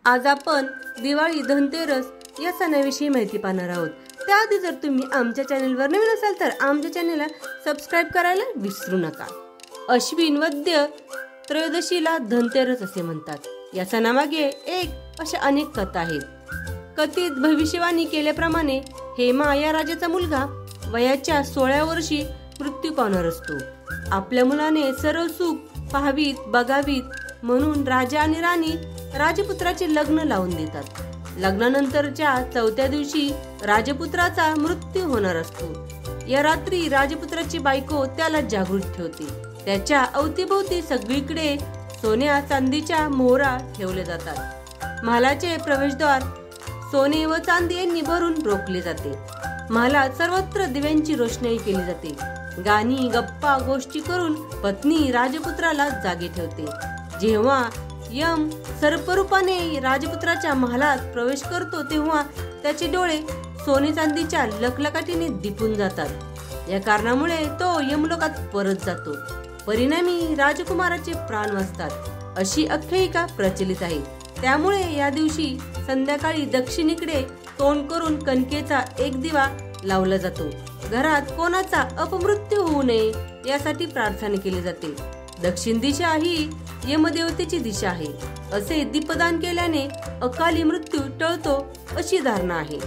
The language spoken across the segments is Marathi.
आज आपण दिवाळी धनतेरस या सणाविषयी माहिती पाहणार आहोत। त्याआधी जर तुम्ही आमच्या चॅनलवर नवीन असाल तर आमच्या चॅनलला सबस्क्राइब करायला विसरू नका। अश्विन वद्य त्रयोदशीला धनतेरस असे म्हणतात। या सणामागे एक अशा अनेक कथा आहेत। कथित भविष्यवाणी केल्याप्रमाणे हेमा या राजाचा मुलगा वयाच्या 16व्या वर्षी मृत्यू पावणार असतो। आपल्या मुलाने सर्व सुख पाहावीत बघावीत म्हणून राजा आणि राणी राजपुत्राचे लग्न लावून देतात। लग्नानंतरच्या 4थ्या दिवशी राजपुत्राचा मृत्यू होणार असतो। या रात्री राजपुत्राची बायको त्याला जागृत ठेवते। त्याच्या अवतीभोवती सगळीकडे सोन्या चांदीच्या मोहरा ठेवले जातात। महालाचे प्रवेशद्वार सोने व चांदी यांनी भरून रोखले जाते। महालात सर्वत्र दिव्यांची रोषणाई केली जाते। गाणी गप्पा गोष्टी करून पत्नी राजपुत्राला जागे ठेवते। जेव्हा यम सर्परूपाने राजपुत्राच्या महालात प्रवेश करतो तेव्हा त्याचे डोळे सोने चांदीच्या लखलखाटीने दिपून जातात। या कारणामुळे तो यमलोकात परत जातो। परिणामी राजकुमाराचे प्राण वाचतात अशी आख्यायिका प्रचलित आहे। त्यामुळे या दिवशी संध्याकाळी दक्षिणेकडे तोंड करून कणकेचा एक दिवा लावला जातो। घरात कोणाचा अपमृत्यू होऊ नये यासाठी प्रार्थना केली जाते। दक्षिण दिशा ही यमदेवतेची दिशा आहे। असे दीपदान केल्याने अकाली मृत्यू टळतो अशी धारणा आहे।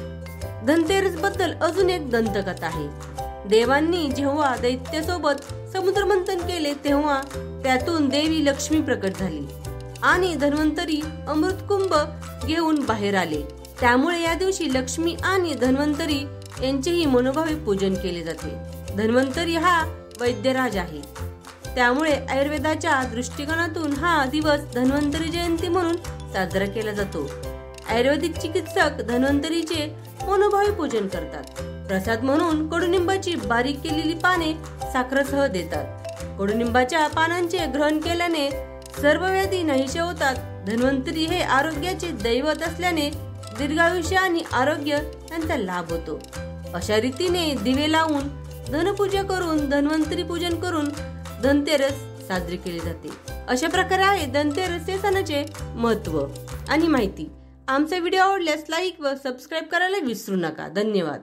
धनतेरस बद्दल अजून एक दंतकथा आहे। देवांनी जेव्हा दैत्यासोबत समुद्र मंथन केले तेव्हा त्यातून देवी लक्ष्मी प्रकट झाली आणि धन्वंतरी अमृतकुंभ घेऊन बाहेर आले। त्यामुळे या दिवशी लक्ष्मी आणि धन्वंतरी यांचेही मनोभावे पूजन केले जाते। धन्वंतरी हा वैद्यराज आहे। त्यामुळे आयुर्वेदाच्या दृष्टिकोनातून हा दिवस धन्वंतरी जयंती म्हणून साजरा केला जातो। आयुर्वेदिक चिकित्सक धन्वंतरीचे मनोभावे पूजन करतात। प्रसाद म्हणून कडुनिंबाची बारीक केलेली पाने साखरेसह देतात। कडुनिंबाच्या पानांचे ग्रहण केल्याने सर्व व्याधी नाहीशे होतात। धन्वंतरी हे आरोग्याचे दैवत असल्याने दीर्घायुष्य आणि आरोग्य यांचा लाभ होतो। अशा रीतीने दिवे लावून धनपूजा करून धन्वंतरी पूजन करून धनतेरस साजरी केली जाते। अशा प्रकारे आहे धनतेरस या सणाचे महत्त्व आणि माहिती। आमचा व्हिडिओ आवडल्यास लाईक व सबस्क्राइब करायला विसरू नका। धन्यवाद।